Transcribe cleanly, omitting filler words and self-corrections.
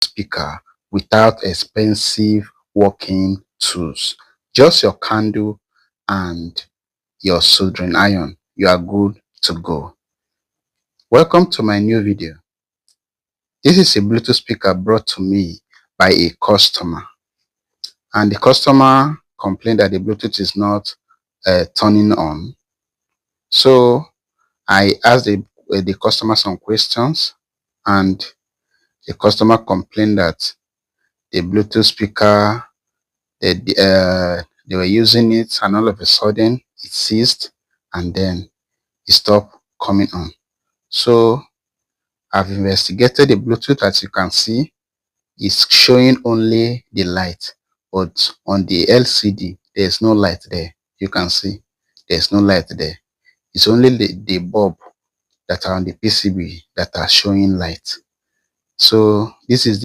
speaker without expensive working tools. Just your candle and your soldering iron. You are good to go. Welcome to my new video. This is a Bluetooth speaker brought to me by a customer, and the customer complained that the Bluetooth is not turning on. So I asked the customer some questions, and the customer complained that the Bluetooth speaker, they were using it, and all of a sudden it ceased, and then it stopped coming on. So I've investigated the Bluetooth. As you can see, it's showing only the light, but on the LCD there's no light there. You can see there's no light there. It's only the bulb that are on the PCB that are showing light. So this is